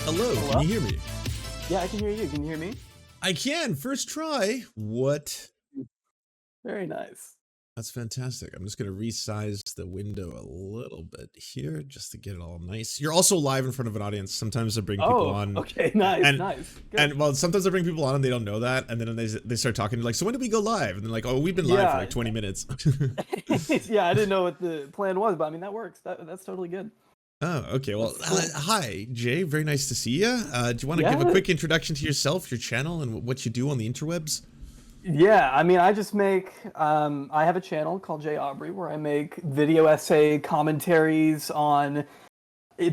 Hello, can Hello? you hear me? Yeah, I can hear you. Can you hear me? I can. First try. What? Very nice. That's fantastic. I'm just going to resize the window a little bit here just to get it all nice. You're also live in front of an audience. Sometimes I bring people Oh, on okay. Nice, and nice. Good. and well, sometimes I bring people on and they don't know that, and then they start talking like, so when did we go live? And they're like, oh, we've been live for Yeah. like 20 minutes. Yeah, I didn't know what the plan was, but I mean that works. That's totally good. Oh, okay. Well, That's cool. hi, Jay. Very nice to see you. Do you want to give a Yeah. quick introduction to yourself, your channel, and what you do on the interwebs? Yeah, I mean I just make I have a channel called J Aubrey where I make video essay commentaries on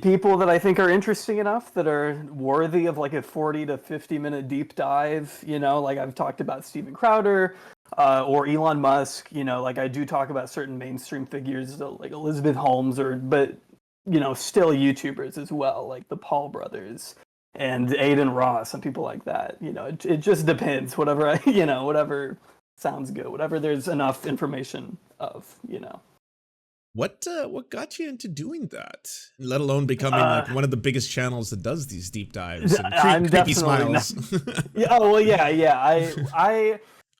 people that I think are interesting enough that are worthy of like a 40 to 50-minute deep dive, like I've talked about Steven Crowder, or Elon Musk, like I do talk about certain mainstream figures like Elizabeth Holmes but still YouTubers as well, like the Paul brothers and Aiden Ross and people like that. It just depends, whatever whatever sounds good, whatever there's enough information of. What got you into doing that? Let alone becoming Uh, like one of the biggest channels that does these deep dives and I'm creepy definitely not. smiles. Yeah, oh well, yeah.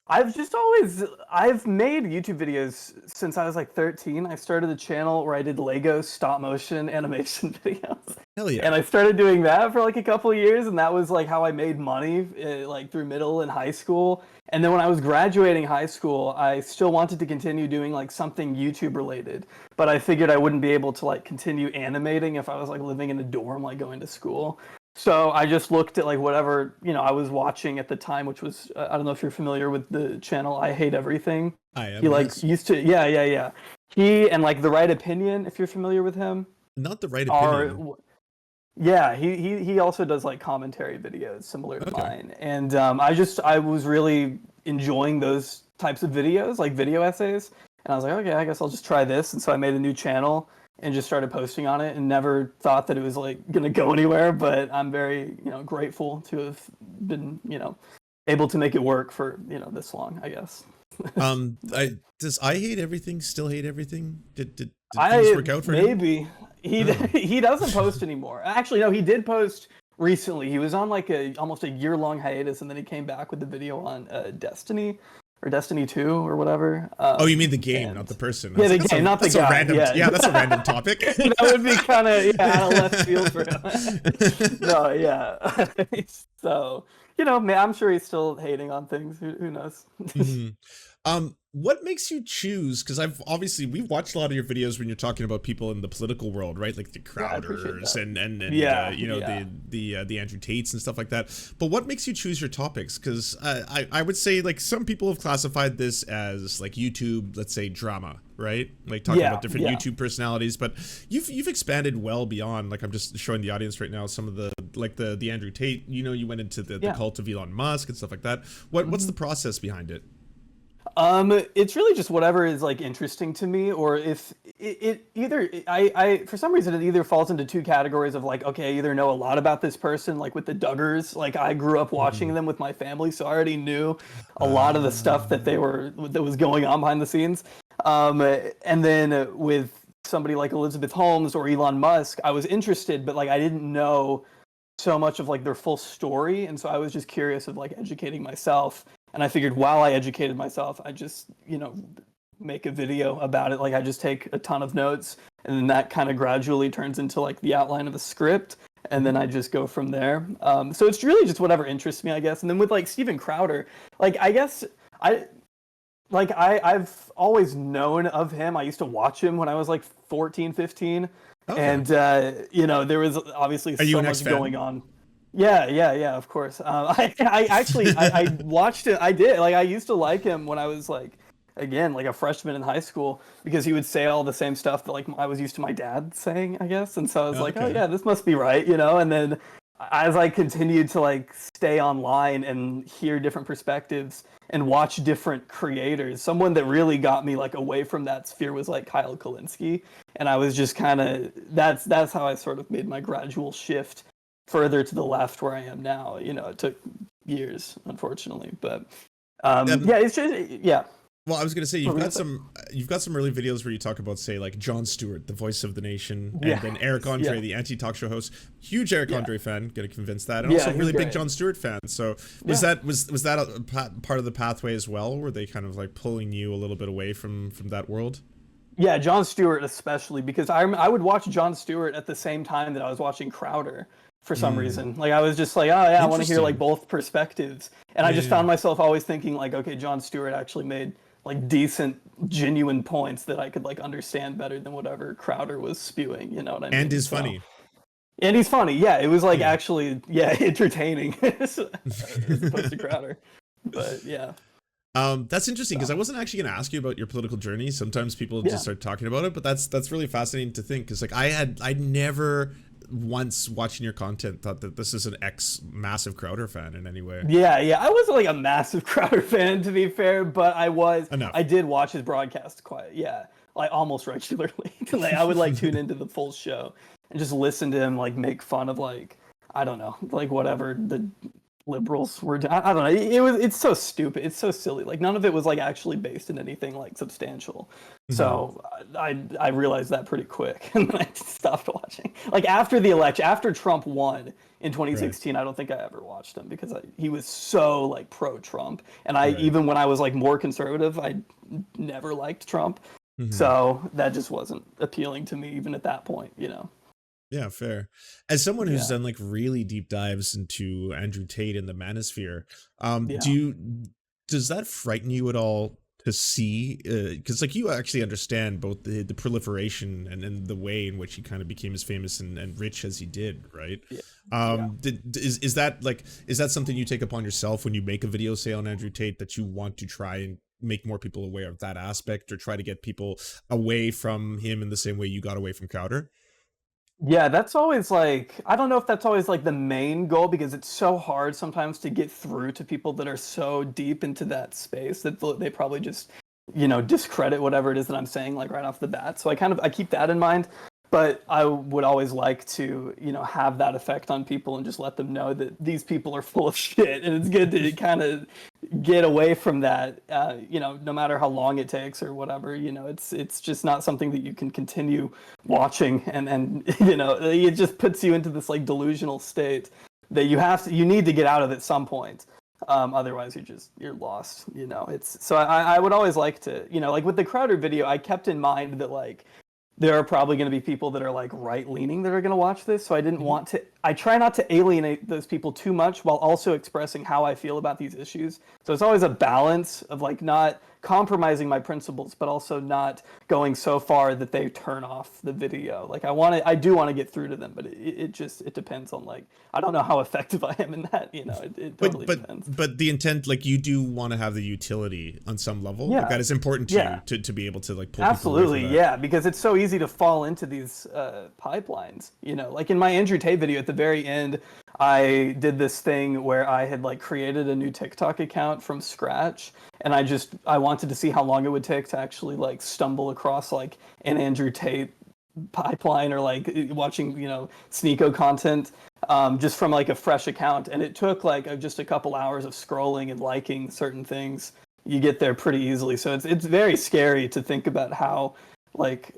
I've just always I've made YouTube videos since I was like 13. I started a channel where I did Lego stop motion animation videos. Hell yeah. And I started doing that for like a couple of years, and that was like how I made money, like through middle and high school. And then when I was graduating high school, I still wanted to continue doing like something YouTube related, but I figured I wouldn't be able to like continue animating if I was like living in a dorm, like going to school. So I just looked at like whatever I was watching at the time, which was I don't know if you're familiar with the channel I Hate Everything. I am. He like Yes. used to, yeah. He and like The Right Opinion, if you're familiar with him, Not the right are opinion. yeah, he also does like commentary videos similar to Okay. mine, and I was really enjoying those types of videos, like video essays, and I was like, okay, I guess I'll just try this, and so I made a new channel and just started posting on it, and never thought that it was like gonna go anywhere, but I'm very grateful to have been able to make it work for this long, I guess. I hate everything still hate everything? Did things I work out for him? maybe he Oh. he doesn't post anymore. Actually, no, he did post recently. He was on like a almost a year-long hiatus, and then he came back with the video on Destiny or Destiny 2 or whatever. Oh, you mean the game, not And the person. yeah, the That's game, not the that's a guy. random Yeah, that's a random topic. that would be kind of out of left field for him. No, yeah. So man, I'm sure he's still hating on things. Who knows? Mhm. What makes you choose? Because we've watched a lot of your videos when you're talking about people in the political world, right? Like the Yeah, I appreciate Crowders that. and Yeah, yeah. the Andrew Tates and stuff like that. But what makes you choose your topics? Because I would say like some people have classified this as like YouTube, let's say drama, right? Like talking Yeah, about different yeah. YouTube personalities. But you've expanded well beyond. Like I'm just showing the audience right now some of the Andrew Tate. You went into the Yeah. cult of Elon Musk and stuff like that. What's Mhm. the process behind it? It's really just whatever is like interesting to me, or if it either I for some reason it either falls into two categories of like, okay, I either know a lot about this person, like with the Duggars, like I grew up watching Mhm. them with my family, so I already knew a lot of the stuff Uh, that was going on behind the scenes. And then with somebody like Elizabeth Holmes or Elon Musk, I was interested, but like I didn't know so much of like their full story, and so I was just curious of like educating myself, and I figured while I educated myself I just make a video about it. Like I just take a ton of notes, and then that kind of gradually turns into like the outline of the script, and then I just go from there. So it's really just whatever interests me, I guess. And then with like Steven Crowder, like I guess I I've always known of him. I used to watch him when I was like 14, 15. okay. And there was obviously Are you so an much ex-fan? going on. Yeah, of course. I actually I watched it. I did. Like I used to like him when I was like again like a freshman in high school, because he would say all the same stuff that like I was used to my dad saying, I guess. And so I was like, oh Okay. yeah, this must be right, And then as I continued to like stay online and hear different perspectives and watch different creators, someone that really got me like away from that sphere was like Kyle Kalinske, and I was just kind of that's how I sort of made my gradual shift further to the left where I am now. It took years, unfortunately, but Um, yeah, it's just yeah. Well, I was gonna say What you've were you got gonna say? some early videos where you talk about, say, like Jon Stewart, the voice of the nation, and Yeah, then Eric Andre, yeah, the anti-talk show host. Huge Eric yeah, Andre fan, gonna convince that, and yeah. also He's really big great. Jon Stewart fan. So Yeah. was that a part of the pathway as well? Were they kind of like pulling you a little bit away from that world? Yeah, Jon Stewart especially because I would watch Jon Stewart at the same time that I was watching Crowder for some Mm, reason. Like I was just like, oh yeah, I want to hear like interesting. both perspectives. And I Yeah, just yeah, found myself always thinking like, okay, Jon Stewart actually made like decent, genuine points that I could like understand better than whatever Crowder was spewing. You know what I and mean? is So, funny. and he's funny. Yeah, it was like Yeah. actually, yeah, entertaining as opposed to Crowder. But yeah, That's interesting because so I wasn't actually going to ask you about your political journey. Sometimes people just yeah. start talking about it, but that's really fascinating to think because like I never once watching your content thought that this is an ex massive Crowder fan in any way. Yeah, yeah. I wasn't like a massive Crowder fan to be fair, but I Enough. did watch his broadcast quite yeah, like almost regularly. Like I would like tune into the full show and just listen to him like make fun of like I don't know, like whatever the liberals were I don't know. It's so stupid. It's so silly. Like none of it was like actually based in anything like substantial. Mhm. So I realized that pretty quick and then I stopped watching. Like after the election, after Trump won in Right. 2016, I don't think I ever watched him because he was so like pro-Trump, and I Right. even when I was like more conservative, I never liked Trump, Mhm. so that just wasn't appealing to me even at that point, you know. Yeah, fair. As someone who's Yeah, done like really deep dives into Andrew Tate and the manosphere, do yeah. you does that frighten you at all to see? Because like you actually understand both the proliferation and the way in which he kind of became as famous and rich as he did, right? Yeah, yeah. Is that like is that something you take upon yourself when you make a video, say on Andrew Tate, that you want to try and make more people aware of that aspect or try to get people away from him in the same way you got away from Crowder? Yeah, that's always like I don't know if that's always like the main goal because it's so hard sometimes to get through to people that are so deep into that space that they probably just, you know, discredit whatever it is that I'm saying like right off the bat. So I keep that in mind, but I would always like to, you know, have that effect on people and just let them know that these people are full of shit and it's good to kind of get away from that, you know, no matter how long it takes or whatever, you know, it's just not something that you can continue watching and you know, it just puts you into this like delusional state that you need to get out of at some point. Otherwise you're lost, you know. It's so I would always like to, you know, like with the Crowder video, I kept in mind that like there are probably going to be people that are like right leaning that are going to watch this. So I try not to alienate those people too much while also expressing how I feel about these issues. So it's always a balance of like not compromising my principles, but also not going so far that they turn off the video. Like I do want to get through to them, but it depends on like, I don't know how effective I am in that, you know, it But totally depends. the intent, like you do want to have the utility on some level, like Yeah. that is important to you Yeah. to be able to like pull people away from Absolutely, that. yeah, because it's so easy to fall into these pipelines. You know, like in my Andrew Tate video at the very end, I did this thing where I had like created a new TikTok account from scratch, and I wanted to see how long it would take to actually like stumble across like an Andrew Tate pipeline or like watching, you know, Sneeko content just from like a fresh account, and it took like just a couple hours of scrolling and liking certain things. You get there pretty easily, so it's very scary to think about how like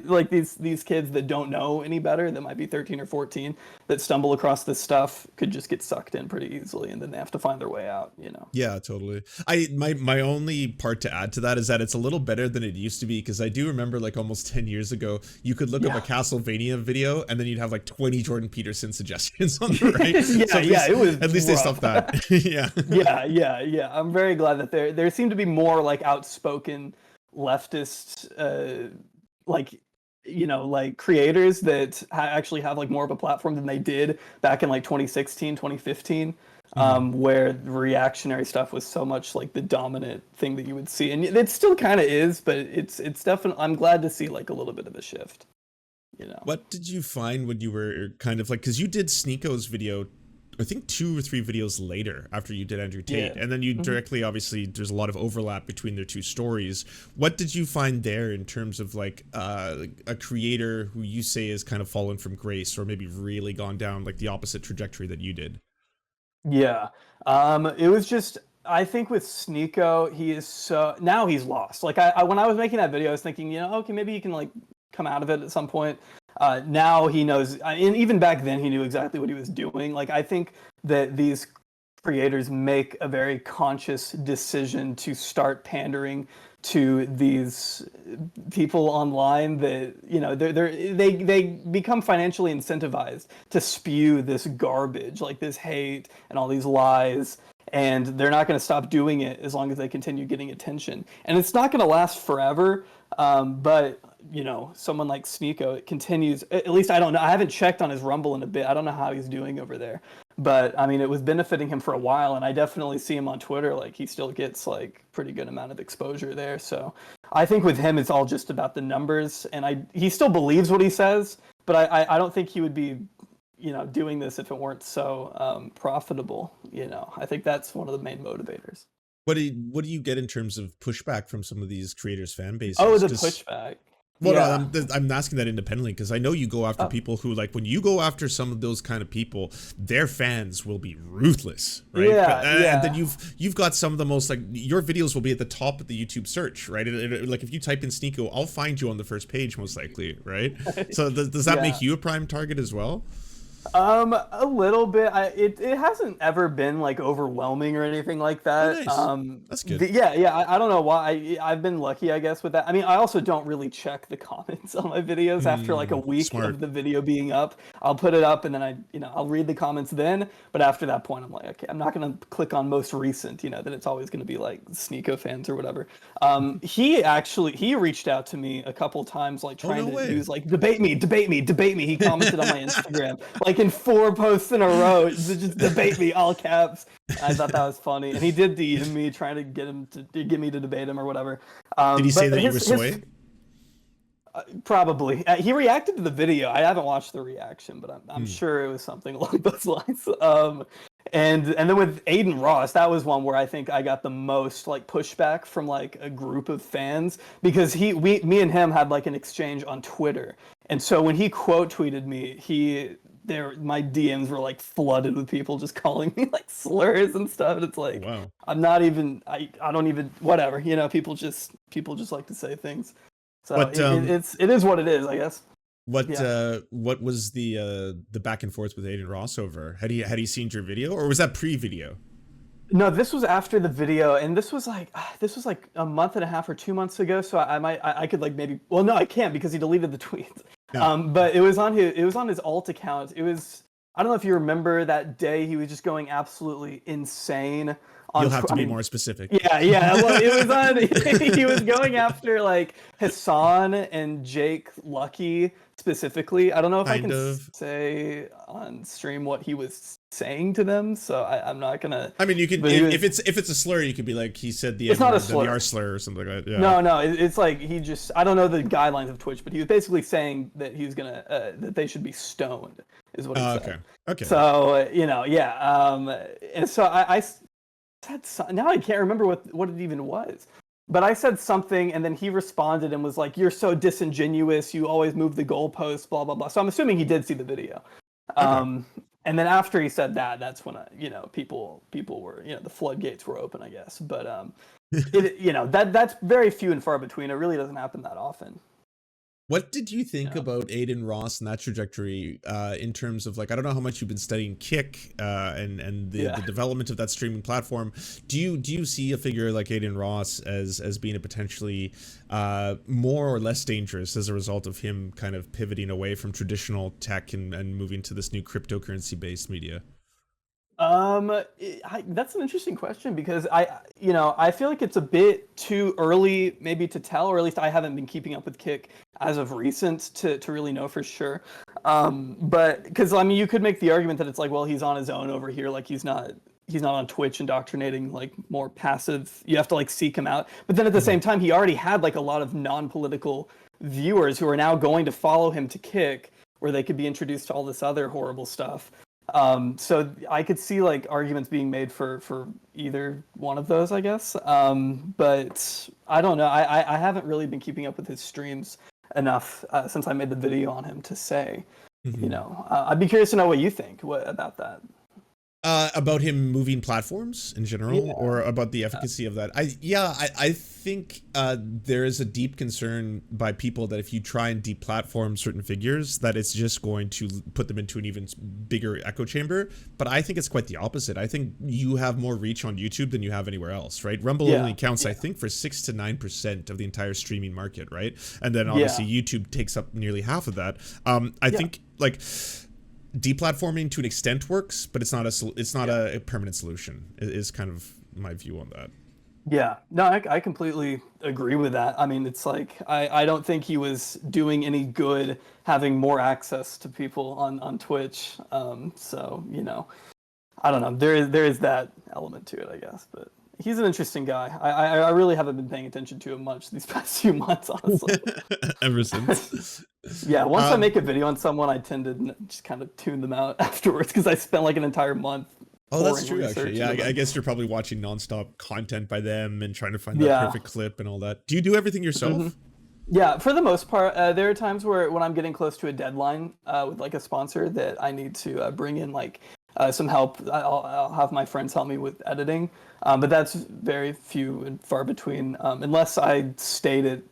like these kids that don't know any better, that might be 13 or 14, that stumble across this stuff could just get sucked in pretty easily, and then they have to find their way out, you know. Yeah, totally. My only part to add to that is that it's a little better than it used to be because I do remember like almost 10 years ago, you could look up a Yeah. Castlevania video and then you'd have like 20 Jordan Peterson suggestions on the right. Yeah, So yeah, it was at least they stopped rough. that. Yeah. Yeah, yeah, yeah. I'm very glad that there seem to be more like outspoken leftist like you know like creators that actually have like more of a platform than they did back in like 2016, 2015, Mhm. where the reactionary stuff was so much like the dominant thing that you would see, and it still kind of is, but it's definitely, I'm glad to see like a little bit of a shift, you know. What did you find when you were kind of like, because you did Sneeko's video, I think 2 or 3 videos later after you did Andrew Tate, Yeah. and then you Mhm. directly, obviously, there's a lot of overlap between their two stories. What did you find there in terms of like a creator who you say has kind of fallen from grace or maybe really gone down like the opposite trajectory that you did? Yeah. It was just I think with Sneeko, he is so now he's lost. Like I when I was making that video, I was thinking, okay, maybe he can like come out of it at some point. Now he knows, and even back then he knew exactly what he was doing. Like I think that these creators make a very conscious decision to start pandering to these people online that they become financially incentivized to spew this garbage, like this hate and all these lies, and they're not going to stop doing it as long as they continue getting attention. And it's not going to last forever, but someone like Sneeko, it continues. At least I don't know. I haven't checked on his Rumble in a bit. I don't know how he's doing over there. But I mean, it was benefiting him for a while, and I definitely see him on Twitter. Like he still gets like pretty good amount of exposure there. So I think with him, it's all just about the numbers, and he still believes what he says, but I don't think he would be doing this if it weren't so profitable. I think that's one of the main motivators. What do you get in terms of pushback from some of these creators' fan bases? Oh, the pushback. Well, yeah. I'm asking that independently because I know you go after people who, like, when you go after some of those kind of people, their fans will be ruthless, right? Yeah, and then you've got some of the most, like, your videos will be at the top of the YouTube search, right? Like if you type in Sneeko, I'll find you on the first page most likely, right? So does that make you a prime target as well? A little bit. It hasn't ever been like overwhelming or anything like that. Oh, nice. That's good. I don't know why. I've been lucky, I guess, with that. I mean, I also don't really check the comments on my videos after like a week of the video being up. I'll put it up and then I'll read the comments then. But after that point, I'm like, okay, I'm not gonna click on most recent. That it's always gonna be like Sneeko fans or whatever. He reached out to me a couple times, like trying to use like debate me. He commented on my Instagram like in 4 posts in a row, just debate me, all caps. I thought that was funny, and he did DM me trying to get me to debate him or whatever. Did he say that you were soy? Probably. He reacted to the video. I haven't watched the reaction, but I'm sure it was something along those lines. And then with Aiden Ross, that was one where I think I got the most like pushback from like a group of fans because me and him had like an exchange on Twitter, and so when he quote tweeted me, my DMs were like flooded with people just calling me like slurs and stuff. And it's like, wow. I'm not even, I don't even, whatever, people just like to say things. So it is what it is, I guess. What was the back and forth with Aiden Ross over? Had he seen your video, or was that pre-video? No, this was after the video, and this was like a month and a half or 2 months ago. So I could like maybe, well, no, I can't because he deleted the tweets. Yeah. But it was on his alt account. It was, I don't know if you remember that day, he was just going absolutely insane. You'll have to be more specific. Yeah. Well, it was on. He was going after like Hassan and Jake Lucky specifically. I don't know if I can say on stream what he was saying to them, so I'm not gonna. I mean, you could if it's a slur, you could be like, he said the R slur or something like that. Yeah. No, it's like he just, I don't know the guidelines of Twitch, but he was basically saying that he was gonna that they should be stoned, is what he said. Okay. So and so I said, now I can't remember what it even was. But I said something, and then he responded and was like, "You're so disingenuous. You always move the goalposts, blah blah blah." So I'm assuming he did see the video. Okay. And then after he said that, that's when people were, the floodgates were open, I guess. But that's very few and far between. It really doesn't happen that often. What did you think about Aiden Ross and that trajectory in terms of, like, I don't know how much you've been studying Kick and the development of that streaming platform. Do you see a figure like Aiden Ross as being a potentially more or less dangerous as a result of him kind of pivoting away from traditional tech and moving to this new cryptocurrency based media? That's an interesting question because I feel like it's a bit too early maybe to tell, or at least I haven't been keeping up with Kick as of recent to really know for sure. But because I mean, you could make the argument that it's like, well, he's on his own over here, like he's not on Twitch indoctrinating like more passive. You have to like seek him out. But then at the same time, he already had like a lot of non-political viewers who are now going to follow him to Kick, where they could be introduced to all this other horrible stuff. So I could see like arguments being made for either one of those, I guess. But I don't know. I haven't really been keeping up with his streams enough since I made the video on him to say, I'd be curious to know what you think about that. About him moving platforms in general, Yeah. or about the efficacy of that. I think there is a deep concern by people that if you try and deplatform certain figures, that it's just going to put them into an even bigger echo chamber. But I think it's quite the opposite. I think you have more reach on YouTube than you have anywhere else, right? Rumble Yeah. only accounts, Yeah. I think, for 6 to 9% of the entire streaming market, right? And then Yeah. obviously YouTube takes up nearly half of that. I think like deplatforming to an extent works, but it's not a permanent solution. Is kind of my view on that. Yeah, no, I completely agree with that. I mean, it's like I don't think he was doing any good having more access to people on Twitch. So you know, I don't know. There is that element to it, I guess. But he's an interesting guy. I really haven't been paying attention to him much these past few months, honestly. Ever since. Yeah, once I make a video on someone, I tend to just kind of tune them out afterwards because I spent like an entire month. Oh, that's true, research actually. Yeah, into I them. guess you're probably watching nonstop content by them and trying to find that Yeah. perfect clip and all that. Do you do everything yourself? Yeah, for the most part, there are times where when I'm getting close to a deadline with like a sponsor that I need to bring in like some help. I'll have my friends help me with editing, but that's very few and far between. Unless I state it,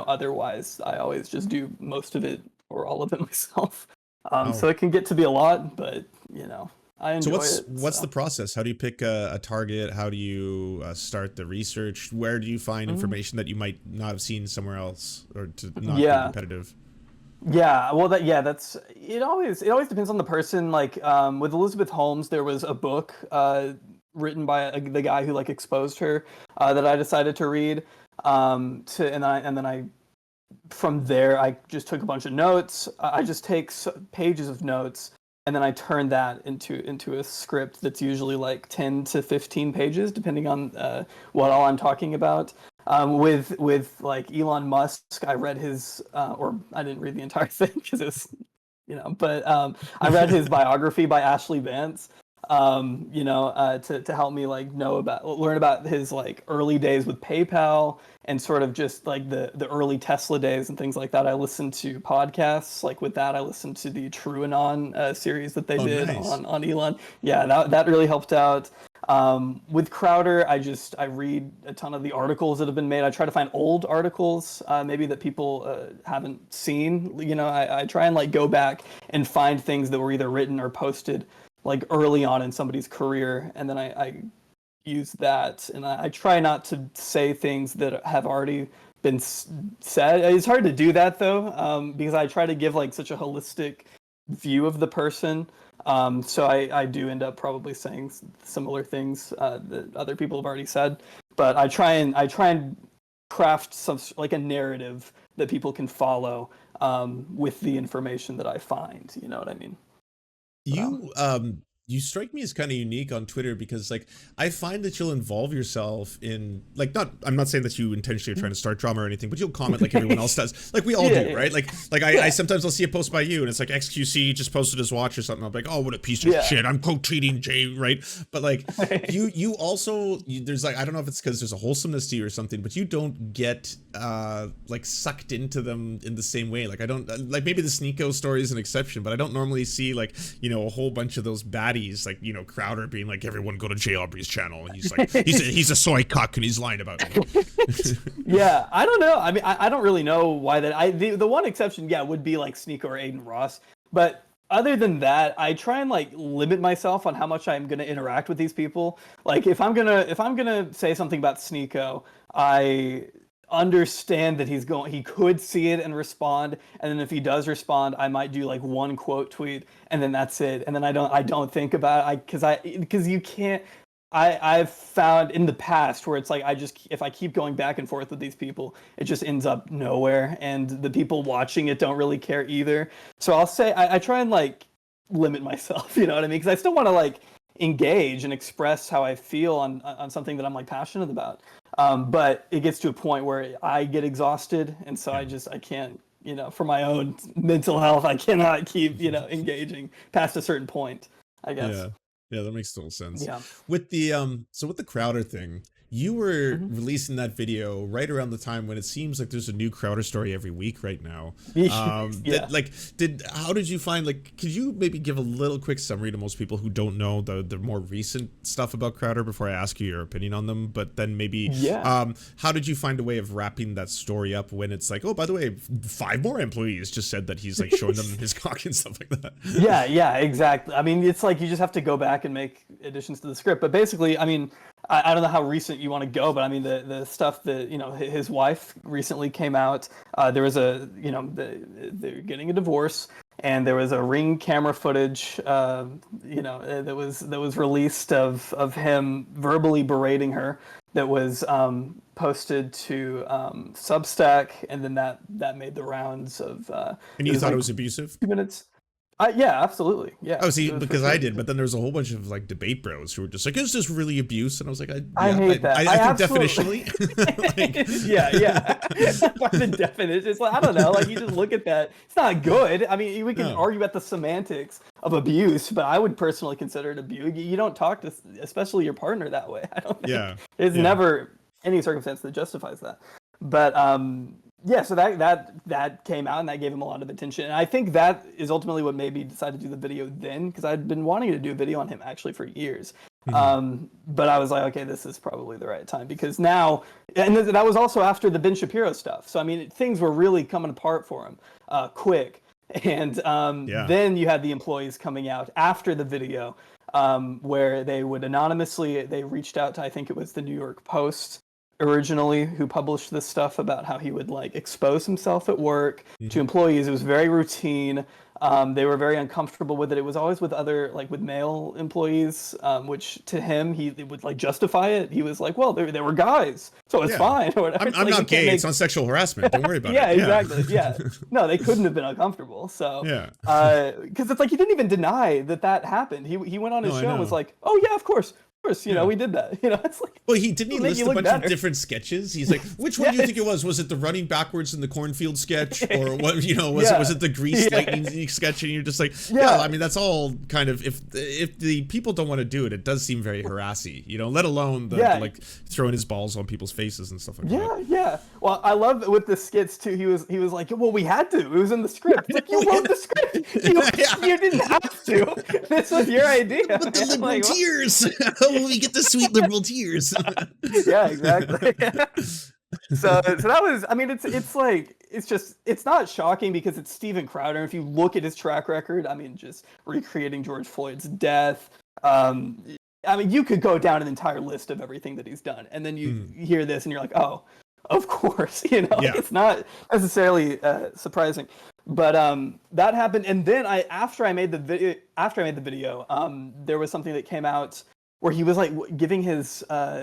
otherwise, I always just do most of it or all of it myself. So Oh. it can get to be a lot, but I So enjoy what's it. the process? How do you pick a target? How do you start the research? Where do you find information that you might not have seen somewhere else, or to not be Yeah. repetitive? Yeah, well, that's it. Always depends on the person. Like with Elizabeth Holmes, there was a book written by the guy who like exposed her that I decided to read. And then I from there I just took a bunch of notes. I just take pages of notes and then I turn that into a script that's usually like 10 to 15 pages, depending on what all I'm talking about. With like Elon Musk, I read his or I didn't read the entire thing because it's but I read his biography by Ashley Vance. To help me like learn about his like early days with PayPal and sort of just like the early Tesla days and things like that. I listened to podcasts like with that. I listened to the TrueAnon series that they did Nice. on Elon. Yeah, that really helped out. With Crowder, I read a ton of the articles that have been made. I try to find old articles, maybe that people haven't seen. I try and like go back and find things that were either written or posted like early on in somebody's career, and then I use that, and I try not to say things that have already been said. It's hard to do that though, because I try to give like such a holistic view of the person. So I do end up probably saying similar things that other people have already said, but I try and craft some like a narrative that people can follow with the information that I find. You know what I mean? You strike me as kind of unique on Twitter, because like I find that you'll involve yourself in like, I'm not saying that you intentionally are trying to start drama or anything, but you'll comment like everyone else does, like we all do, Yeah. right? Like I sometimes I'll see a post by you and it's like XQC just posted his watch or something. I'm like, oh, what a piece of shit. I'm quote tweeting Jay, right? But like you also there's like, I don't know if it's because there's a wholesomeness to you or something, but you don't get like sucked into them in the same way. Like I don't like, maybe the Sneeko story is an exception, but I don't normally see like a whole bunch of those baddies like Crowder being like, everyone go to J Aubrey's channel, and he's like he's a soy cuck and he's lying about it. Yeah, I don't know. I mean, I don't really know why that. The one exception, yeah, would be like Sneeko or Aiden Ross. But other than that, I try and like limit myself on how much I'm gonna interact with these people. Like if I'm gonna say something about Sneeko, I understand that he could see it and respond, and then if he does respond, I might do like one quote tweet and then that's it, and then I don't think about it, because you can't. I've found in the past where it's like if I keep going back and forth with these people, it just ends up nowhere, and the people watching it don't really care either. So I'll say I try and like limit myself, you know what I mean? Because I still want to like engage and express how I feel on something that I'm like passionate about. But it gets to a point where I get exhausted, and so I can't, for my own mental health, I cannot keep, engaging past a certain point, I guess. Yeah, that makes total sense. Yeah. With the so with the Crowder thing, you were releasing that video right around the time when it seems like there's a new Crowder story every week right now. Yeah. How did you find, like, could you maybe give a little quick summary to most people who don't know the more recent stuff about Crowder before I ask you your opinion on them? But then maybe, how did you find a way of wrapping that story up when it's like, oh, by the way, 5 more employees just said that he's like showing them his cock and stuff like that? Yeah, exactly. I mean, it's like you just have to go back and make additions to the script. But basically, I mean, I don't know how recent you want to go, but I mean, the stuff that, you know, his wife recently came out. There was a, you know, they're getting a divorce, and there was a Ring camera footage, you know, that was released of him verbally berating her. That was posted to Substack, and then that made the rounds of. And you thought it was abusive? 2 minutes. Yeah, absolutely. Yeah. Oh, see, because I did, but then there's a whole bunch of like debate bros who were just like, "Is this really abuse?" And I was like, "I hate that." I think definitionally, yeah. By the definition, it's like, I don't know. Like, you just look at that; it's not good. I mean, we can argue about the semantics of abuse, but I would personally consider it abuse. You don't talk to, especially your partner, that way. I don't think there's never any circumstance that justifies that. But yeah, so that came out, and that gave him a lot of attention. And I think that is ultimately what made me decide to do the video then, because I'd been wanting to do a video on him actually for years. But I was like, okay, this is probably the right time, because now, and that was also after the Ben Shapiro stuff. So I mean, things were really coming apart for him quick. And then you had the employees coming out after the video, where they would they reached out to, I think it was the New York Post originally, who published this stuff about how he would like expose himself at work to employees. It was very routine. They were very uncomfortable with it. It was always with other, like with male employees, which to him, he would like justify it. He was like, well, they were guys, so it's fine. Or whatever. I'm not gay. It's not sexual harassment. Don't worry about it. Exactly. Yeah. No, they couldn't have been uncomfortable. So, because it's like, he didn't even deny that happened. He went on his show and was like, oh yeah, of course, you know, we did that. You know, it's like, well, he list a bunch of different sketches. He's like, which one do you think it was? Was it the running backwards in the cornfield sketch, or what? You know, was it the grease lightning sketch? And you're just like, I mean, that's all kind of, if the people don't want to do it, it does seem very harassy. You know, let alone the like throwing his balls on people's faces and stuff like that. Yeah. Well, I love with the skits too. He was like, well, we had to. It was in the script. Like, you wrote the script. You didn't have to. This was your idea. But the liberal tears. We get the sweet liberal tears. Yeah, exactly. So that was, I mean, it's like, it's not shocking because it's Steven Crowder. If you look at his track record, I mean, just recreating George Floyd's death. I mean, you could go down an entire list of everything that he's done, and then you hear this and you're like, oh, of course, you know, it's not necessarily surprising. But that happened, and then after I made the video, there was something that came out where he was like giving his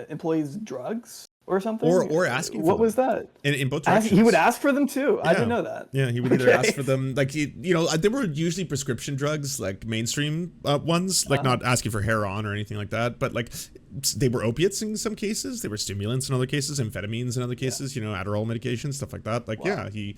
employees drugs or something, or asking. What was that? In both directions. He would ask for them too. I didn't know that. Yeah, he would either ask for them, like, you know, they were usually prescription drugs, like mainstream ones, like not asking for heroin or anything like that, but like they were opiates in some cases, they were stimulants in other cases, amphetamines in other cases, you know, Adderall medication, stuff like that. Like, he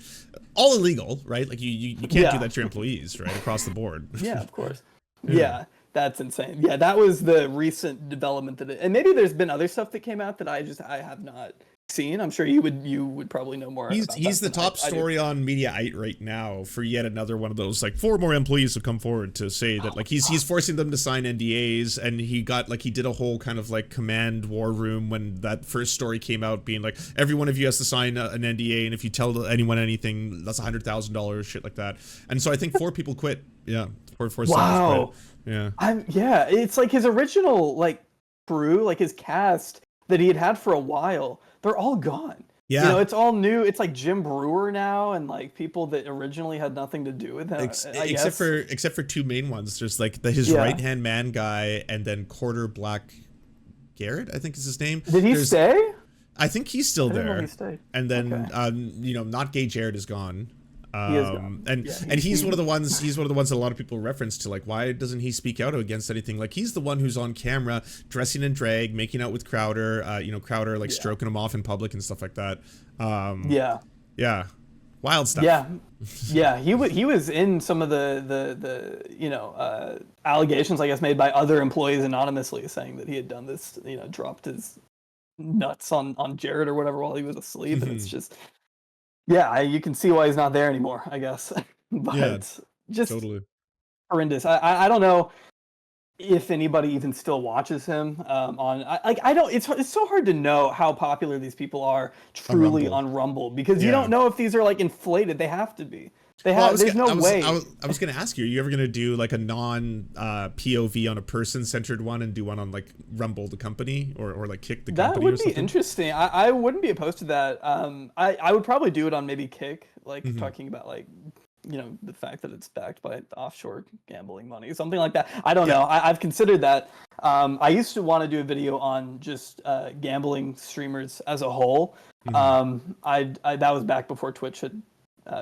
all illegal, right? Like you can't do that to your employees, right, across the board. Yeah, of course. Yeah. That's insane. Yeah, that was the recent development and maybe there's been other stuff that came out that I have not seen. I'm sure you would probably know more. He's the top story on Mediaite right now for yet another one of those, like 4 more employees have come forward to say that he's forcing them to sign NDAs, and he did a whole kind of like command war room when that first story came out, being like, every one of you has to sign an NDA, and if you tell anyone anything, that's $100,000, shit like that. And so I think 4 people quit. Yeah, 4 wow. quit. Yeah. It's like his original like crew, like his cast that he had for a while, they're all gone. Yeah. You know, it's all new. It's like Jim Brewer now, and like people that originally had nothing to do with him. Except for 2 main ones. There's like his right-hand man guy, and then Quarter Black Garrett, I think is his name. Did he stay? I think he's still there. He stayed. And then you know, Not Gay Jared is gone. And he's one of the ones that a lot of people reference to, like, why doesn't he speak out against anything? Like, he's the one who's on camera dressing in drag, making out with Crowder, you know, Crowder like stroking him off in public and stuff like that. Wild stuff. He was in some of the you know, allegations, I guess, made by other employees anonymously, saying that he had done this, you know, dropped his nuts on Jared or whatever while he was asleep, and it's just, yeah, you can see why he's not there anymore, I guess. Yeah, But just totally. horrendous. I don't know if anybody even still watches him I don't, it's so hard to know how popular these people are On truly Rumble. on Rumble, because you Yeah. don't know if these are like inflated. They have to be. Well, There's no way. I was gonna ask you. Are you ever gonna do like a non POV on a person centered one and do one on like Rumble the company or like Kick the That company would or be something? interesting. I wouldn't be opposed to that. I would probably do it on maybe Kick, like Mhm. talking about like, the fact that it's backed by offshore gambling money, something like that. I don't Yeah. know. I've considered that. I used to want to do a video on just gambling streamers as a whole. Mhm. That was back before Twitch had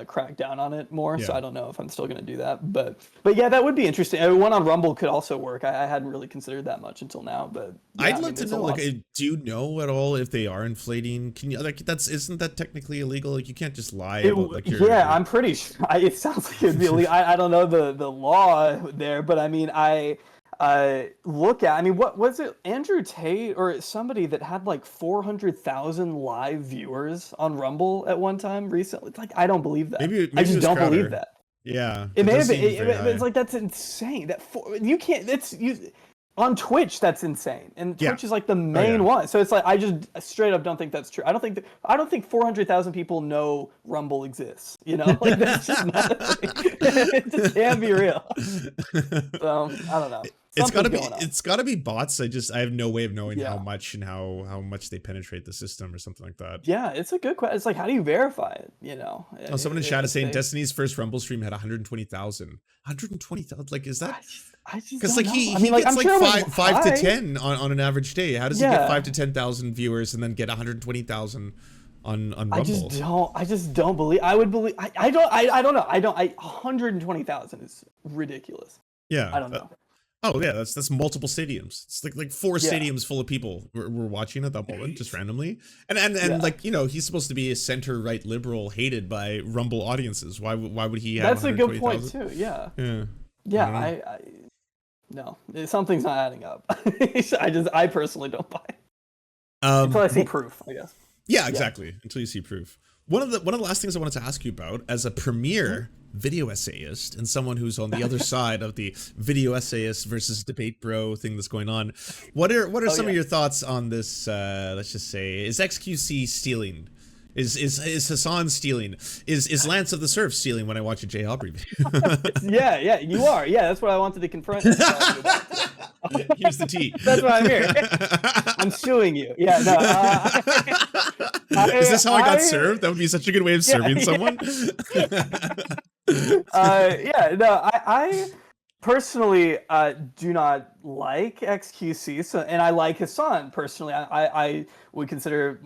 cracked down on it more, so Yeah. I don't know if I'm still gonna do that. But yeah, that would be interesting. One on Rumble could also work. I hadn't really considered that much until now, but yeah, I'd I love mean, to there's a know, like, lot. do you know at all if they are inflating? Can you like isn't that technically illegal? Like, you can't just lie about like Yeah, I'm pretty sure. It sounds like it'd be illegal. I don't know the law there, but I mean, look at. I mean, what was it? Andrew Tate or somebody that had like 400,000 live viewers on Rumble at one time recently. It's like, I don't believe that. maybe I it just was don't believe Crowder. that. Yeah, It it may does have been. seem very It's high. like, that's insane. You can't. On Twitch. That's insane, and Yeah. Twitch is like the Oh main yeah. one. So it's like, I just straight up don't think that's true. I don't think 400,000 people know Rumble exists. Like, that's just not a thing. It just can't be real. So I don't know. Something's going on. It's gotta be bots. I have no way of knowing how Yeah. much and how much they penetrate the system or something like that. Yeah, it's a good question. It's like, how do you verify it? Oh, someone in chat is saying They- Destiny's first Rumble stream had 120,000. 120,000? Like, is that I just because don't like know. he I mean, like, gets I'm like sure it was five to high. 10 on an average day. How does he get Yeah. 5 to 10,000 viewers and then get 120,000 on Rumble? I just don't believe. I would believe. I don't know. 120,000 is ridiculous. Yeah. I don't know. Oh yeah, that's multiple stadiums. It's like 4 Yeah. stadiums full of people were watching at that moment, just randomly. And Yeah. like, he's supposed to be a center right liberal hated by Rumble audiences. Why would he have That's a good point 120,000? too. Yeah. Yeah. Yeah. No, something's not adding up. I personally don't buy it until I see proof, I guess. Yeah, exactly. Until you see proof. One of the last things I wanted to ask you about, as a premier video essayist and someone who's on the other side of the video essayist versus debate bro thing that's going on, what are some of your thoughts on this? Let's just say, is XQC stealing? Is Hassan stealing? Is Lance of the Serf stealing? When I watch a J Aubrey video. Yeah, you are. Yeah, that's what I wanted to confront. Here's the tea. That's why I'm here. I'm suing you. Yeah, no. Is this how I got served? That would be such a good way of serving someone. Yeah, no. I personally do not like XQC, and I like Hassan personally. I would consider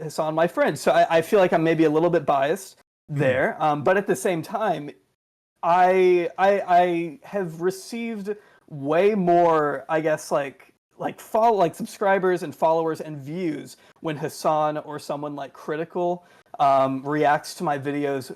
Hassan my friend, so I feel like I'm maybe a little bit biased there. But at the same time, I have received way more, I guess, like subscribers and followers and views when Hassan or someone like Critical reacts to my videos.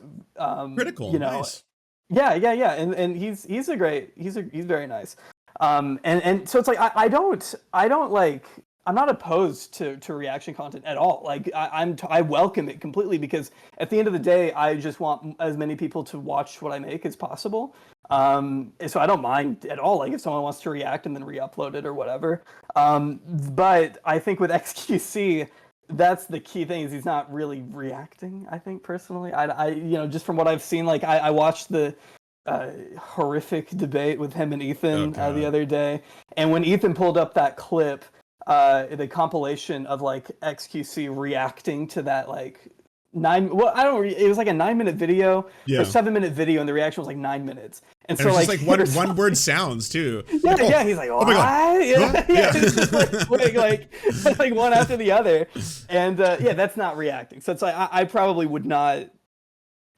Critical, nice. Yeah, and he's very nice. And so it's like, I don't like, I'm not opposed to reaction content at all. Like, I welcome it completely, because at the end of the day, I just want as many people to watch what I make as possible. So I don't mind at all, like, if someone wants to react and then re-upload it or whatever. But I think with XQC, that's the key thing, is he's not really reacting, I think, personally. I just from what I've seen, like, I watched the horrific debate with him and Ethan the other day, and when Ethan pulled up that clip, the compilation of like XQC reacting to that, like, it was like a 9-minute video or 7-minute video, and the reaction was like 9 minutes. And so, it's like one word sounds too. Yeah, he's like, oh my God. Yeah, it's just like one after the other. And that's not reacting. So it's like, I probably would not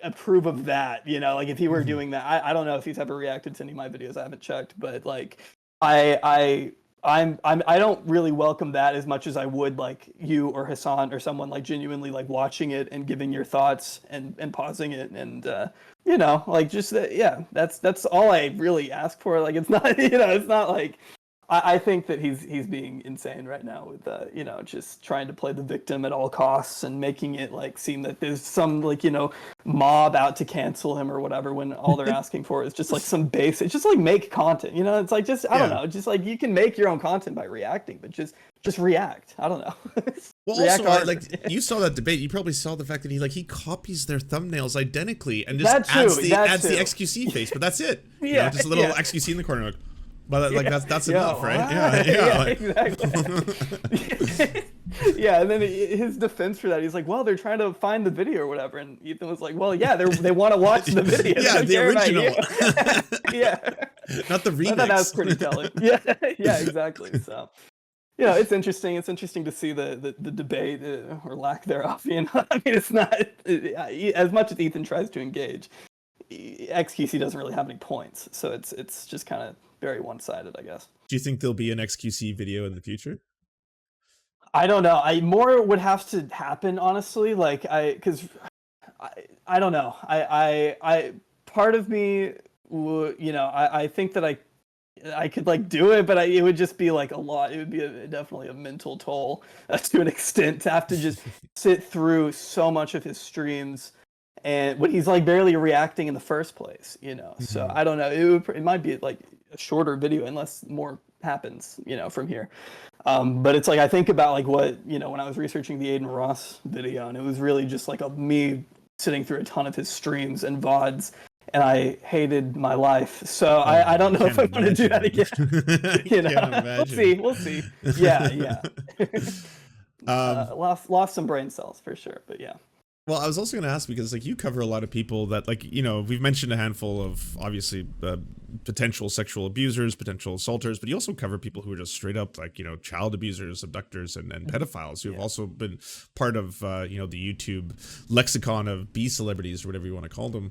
approve of that, like, if he were doing that. I don't know if he's ever reacted to any of my videos. I haven't checked, but like, I don't really welcome that as much as I would like you or Hassan or someone like genuinely like watching it and giving your thoughts and pausing it and like, just that's all I really ask for. Like, it's not it's not like I think that he's being insane right now with just trying to play the victim at all costs and making it like seem that there's some like mob out to cancel him or whatever when all they're asking for is just like some basic, just like make content. It's like just I don't know, just like you can make your own content by reacting, but just react. I don't know. Well, React also, art. like you saw that debate, you probably saw the fact that he copies their thumbnails identically and just That too, adds the that too. XQC face, but that's it. Yeah, Just a little yeah. XQC in the corner. But like that's Yeah, enough, right? what? Yeah, Yeah, exactly. Yeah, and then his defense for that, he's like, well, they're trying to find the video or whatever, and Ethan was like, well, yeah, they want to watch the video. Yeah, the original. Yeah, Not the remix. I thought that was pretty telling. Yeah, yeah, exactly. So, it's interesting. It's interesting to see the debate or lack thereof. I mean, it's not as much as Ethan tries to engage. XQC doesn't really have any points, so it's just kind of very one-sided, I guess. Do you think there'll be an XQC video in the future? I don't know. More would have to happen, honestly. Like because I don't know. I part of me, I think that I could like do it, but it would just be like a lot. It would be definitely a mental toll to an extent to have to just sit through so much of his streams. And when he's like barely reacting in the first place, So I don't know. It might be like a shorter video unless more happens, from here. But it's like I think about like what when I was researching the Aiden Ross video, and it was really just like me sitting through a ton of his streams and VODs, and I hated my life. So I don't know if I want to do that again. We'll see. Yeah. Lost some brain cells for sure, but yeah. Well, I was also going to ask because like you cover a lot of people that like, we've mentioned a handful of obviously potential sexual abusers, potential assaulters, but you also cover people who are just straight up like, child abusers, abductors and pedophiles who have also been part of, the YouTube lexicon of B celebrities or whatever you want to call them.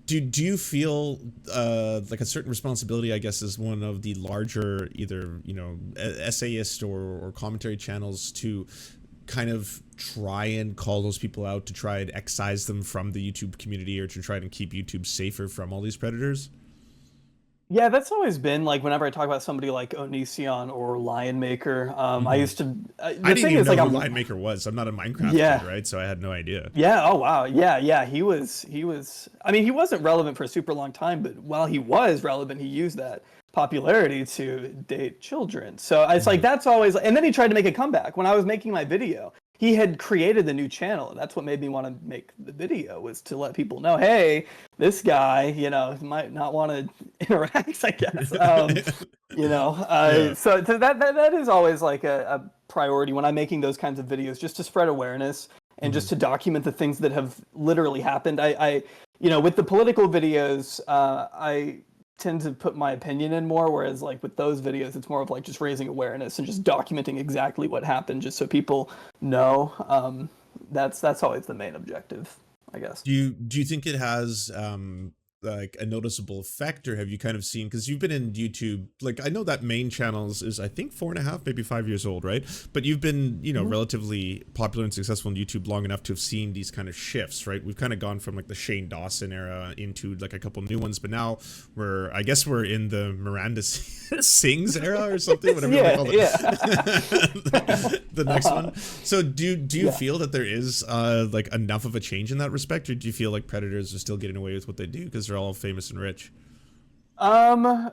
Do you feel like a certain responsibility, I guess, as one of the larger either, essayist or commentary channels to kind of try and call those people out, to try and excise them from the YouTube community, or to try and keep YouTube safer from all these predators? Yeah, that's always been like whenever I talk about somebody like Onision or Lion Maker. I used to. I didn't even know who Lion Maker was. I'm not a Minecraft kid, right? So I had no idea. Yeah. Oh wow. Yeah. He was. I mean, he wasn't relevant for a super long time, but while he was relevant, he used that popularity to date children. So it's like that's always. And then he tried to make a comeback when I was making my video. He had created the new channel, and that's what made me want to make the video, was to let people know, hey, this guy, might not want to interact, I guess. So that is always like a priority when I'm making those kinds of videos, just to spread awareness and just to document the things that have literally happened. I with the political videos, I tend to put my opinion in more, whereas like with those videos it's more of like just raising awareness and just documenting exactly what happened, just so people know. That's always the main objective, I guess. Do you think it has like a noticeable effect, or have you kind of seen, because you've been in YouTube, like I know that main channels is I think 4.5 maybe 5 years old, right? But you've been relatively popular and successful in YouTube long enough to have seen these kind of shifts, right? We've kind of gone from like the Shane Dawson era into like a couple new ones, but now we're in the Miranda Sings era or something, whatever you call it. The next one. So do you feel that there is like enough of a change in that respect, or do you feel like predators are still getting away with what they do because they're all famous and rich? I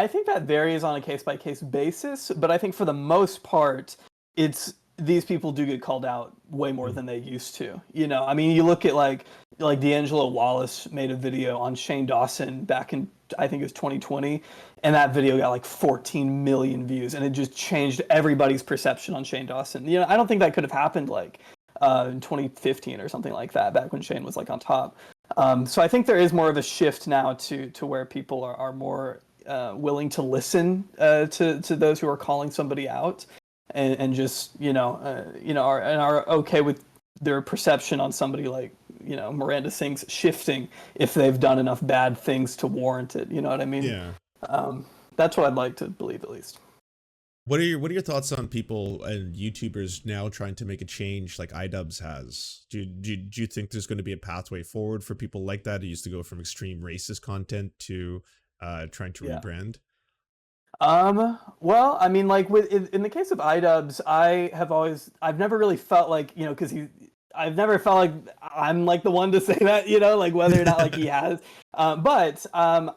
think that varies on a case by case basis, but I think for the most part, it's these people do get called out way more than they used to. I mean, you look at like D'Angelo Wallace made a video on Shane Dawson back in, I think it was 2020, and that video got like 14 million views, and it just changed everybody's perception on Shane Dawson. I don't think that could have happened like in 2015 or something like that, back when Shane was like on top. So I think there is more of a shift now to where people are more willing to listen to those who are calling somebody out, and just are okay with their perception on somebody like Miranda Sings shifting if they've done enough bad things to warrant it. You know what I mean? Yeah. That's what I'd like to believe, at least. What are your thoughts on people and YouTubers now trying to make a change like iDubbbz has? Do you think there's going to be a pathway forward for people like that who used to go from extreme racist content to trying to Yeah. rebrand? Well, I mean, like in the case of iDubbbz, I've never really felt like, because I've never felt like I'm like the one to say that, like whether or not like he has. But I'm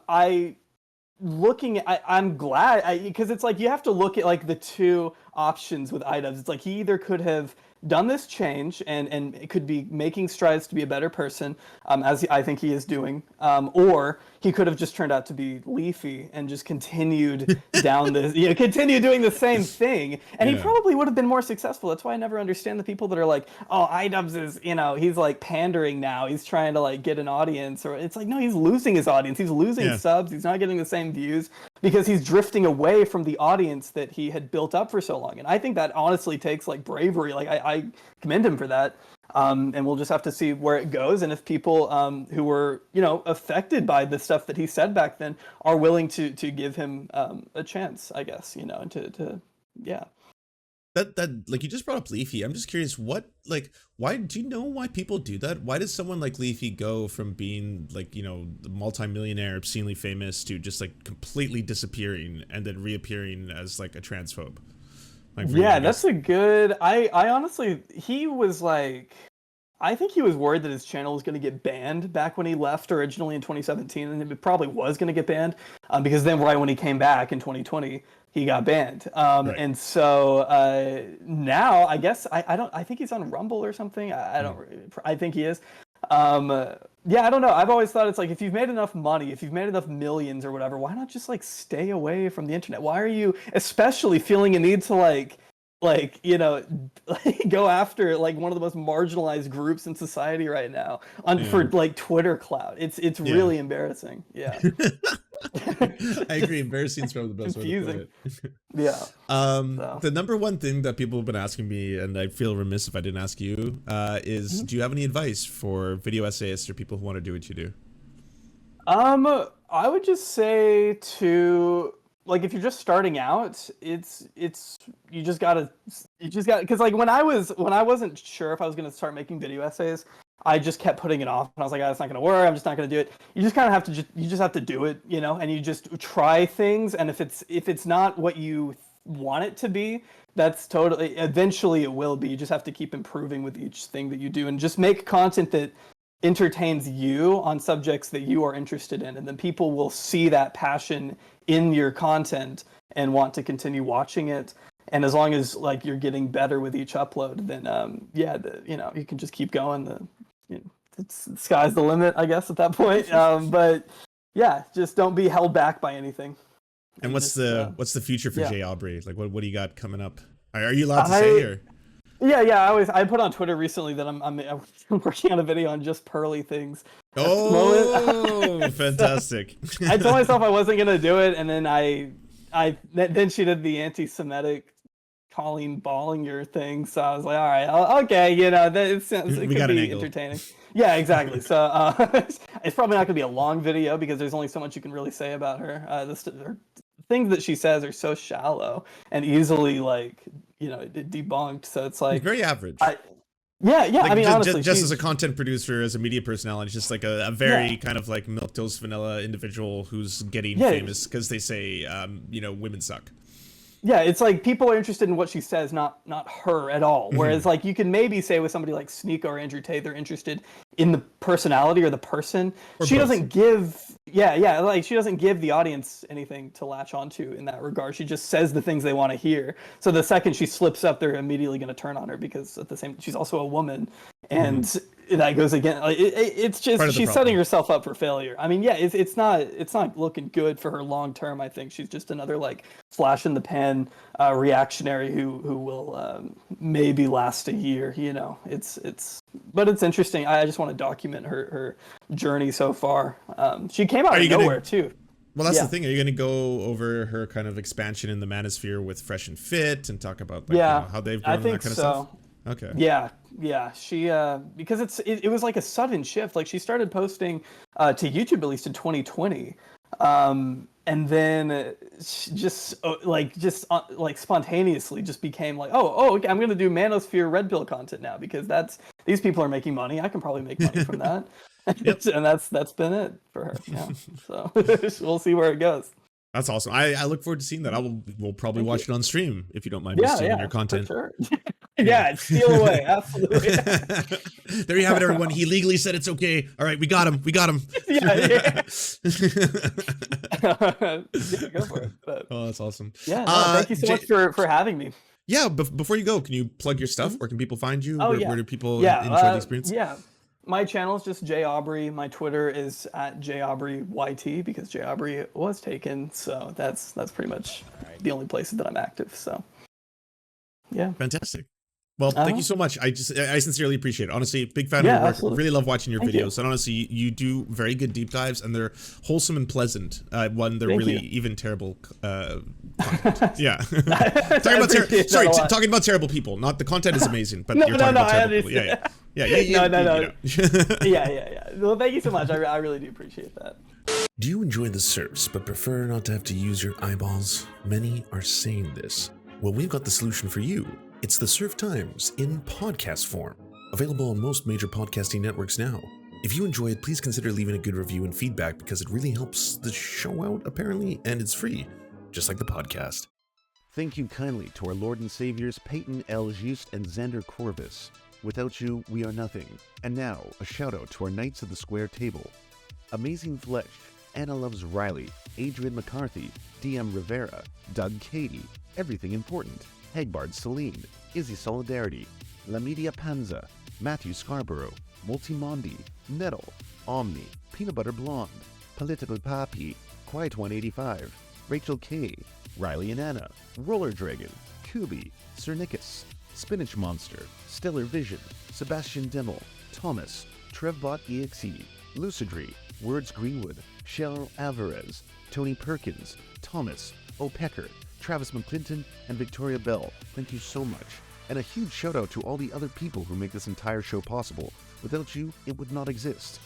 glad, because it's like you have to look at like the two options with iDubbbz. It's like he either could have done this change and it could be making strides to be a better person, as I think he is doing, or he could have just turned out to be leafy and just continued down this, continue doing the same thing, and he Yeah. probably would have been more successful. That's why I never understand the people that are like, oh, iDubbbz is, he's like pandering now, he's trying to like get an audience, or it's like, no, he's losing his audience, he's losing Yeah. subs, he's not getting the same views because he's drifting away from the audience that he had built up for so long. And I think that honestly takes like bravery. Like I commend him for that. And we'll just have to see where it goes, and if people who were, affected by the stuff that he said back then are willing to give him a chance, I guess, and yeah. That like, you just brought up Leafy. I'm just curious, why do you know why people do that? Why does someone like Leafy go from being like, the multimillionaire, obscenely famous, to just like completely disappearing and then reappearing as like a transphobe? Like, Yeah, that's a good. I honestly, he was like, I think he was worried that his channel was going to get banned back when he left originally in 2017, and it probably was going to get banned, because then right when he came back in 2020, he got banned. Right. And so now I guess I think he's on Rumble or something. I don't. I think he is. Yeah, I don't know. I've always thought it's like, if you've made enough money, if you've made enough millions or whatever, why not just like stay away from the internet? Why are you especially feeling a need to like go after like one of the most marginalized groups in society right now for like Twitter clout? It's really embarrassing. Yeah. I agree. Embarrassing is probably the best way to put it. Yeah. The number one thing that people have been asking me, and I feel remiss if I didn't ask you, is do you have any advice for video essayists or people who want to do what you do? I would just say to, like, if you're just starting out, you just gotta, because like when I wasn't sure if I was gonna start making video essays, I just kept putting it off, and I was like, oh, it's not gonna work, I'm just not gonna do it. You just kind of have to you just have to do it, and you just try things, and if it's not what you want it to be, that's totally, eventually it will be. You just have to keep improving with each thing that you do, and just make content that entertains you on subjects that you are interested in, and then people will see that passion in your content and want to continue watching it. And as long as like you're getting better with each upload, then you can just keep going. The sky's the limit, I guess, at that point. But yeah, just don't be held back by anything. And what's the future for J Aubrey? Like, what do you got coming up? Are you allowed to say, or? Yeah. I put on Twitter recently that I'm working on a video on just pearly things. Oh, fantastic! I told myself I wasn't gonna do it, and then then she did the anti-Semitic Colleen Ballinger thing, so I was like, all right, okay, it could be entertaining. Yeah, exactly. So it's probably not gonna be a long video because there's only so much you can really say about her. Her things that she says are so shallow and easily debunked. So it's like very average. Yeah. Like, I mean, honestly, just as a content producer, as a media personality, just like a very kind of like milquetoast vanilla individual who's getting famous because they say, women suck. Yeah, it's like people are interested in what she says, not her at all. Whereas like you can maybe say with somebody like Sneeko or Andrew Tate, they're interested in the personality or the person. Or she both. Doesn't give like she doesn't give the audience anything to latch onto in that regard. She just says the things they want to hear. So the second she slips up, they're immediately going to turn on her because at the same, she's also a woman, and that goes again. Like, it's just she's setting herself up for failure. I mean, it's not looking good for her long term. I think she's just another like flash in the pan reactionary who will maybe last a year. But it's interesting. I just want to document her journey so far. She came out of nowhere too. Well, that's the thing. Are you going to go over her kind of expansion in the manosphere with Fresh and Fit and talk about how they've grown and that kind of stuff? Okay. Yeah. She because it was like a sudden shift. Like she started posting to YouTube at least in 2020, and then just spontaneously just became like, okay, I'm gonna do Manosphere Red Pill content now because these people are making money. I can probably make money from that. Yep. And that's been it for her. Yeah. So we'll see where it goes. That's awesome. I look forward to seeing that. We'll probably watch it on stream if you don't mind me stealing your content. For sure. Yeah, steal away. Absolutely. There you have it, everyone. He legally said it's okay. All right, we got him. Yeah. Yeah, go for it. But, oh, that's awesome. Yeah, thank you so much for having me. Yeah, before you go, can you plug your stuff? Where can people find you? Oh, Where do people enjoy the experience? Yeah. My channel is just J Aubrey. My Twitter is at J Aubrey YT because J Aubrey was taken. So that's pretty much the only places that I'm active. So yeah. Fantastic. Well, thank you so much. I sincerely appreciate it. Honestly, big fan of your work. Absolutely. Really love watching your Thank videos. you. And honestly, you do very good deep dives, and they're wholesome and pleasant. When they're Thank really you. even terrible content. Yeah. Talking about terrible people. Not the content is amazing, but you're talking about terrible people. Yeah. No. Yeah. Well, thank you so much. I really do appreciate that. Do you enjoy the Serfs but prefer not to have to use your eyeballs? Many are saying this. Well, we've got the solution for you. It's the Serf Times in podcast form, available on most major podcasting networks now. If you enjoy it, please consider leaving a good review and feedback because it really helps the show out, apparently, and it's free, just like the podcast. Thank you kindly to our Lord and Saviors Peyton L. Just and Xander Corvus. Without you, we are nothing. And now, a shout out to our Knights of the Square Table. Amazing Flesh, Anna Loves Riley, Adrian McCarthy, DM Rivera, Doug Cady, Everything Important, Hegbard Celine, Izzy Solidarity, La Media Panza, Matthew Scarborough, Multimondi, Nettle, Omni, Peanut Butter Blonde, Political Papi, Quiet 185, Rachel K, Riley and Anna, Roller Dragon, Kubi, Cernicus, Spinach Monster, Stellar Vision, Sebastian Dimmel, Thomas, Trevbot EXE, Lucidry, Words Greenwood, Cheryl Alvarez, Tony Perkins, Thomas, O'Pecker, Travis McClinton, and Victoria Bell. Thank you so much. And a huge shout out to all the other people who make this entire show possible. Without you, it would not exist.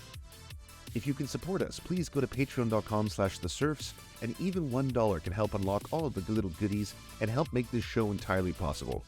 If you can support us, please go to patreon.com/theserfs, and even $1 can help unlock all of the little goodies and help make this show entirely possible.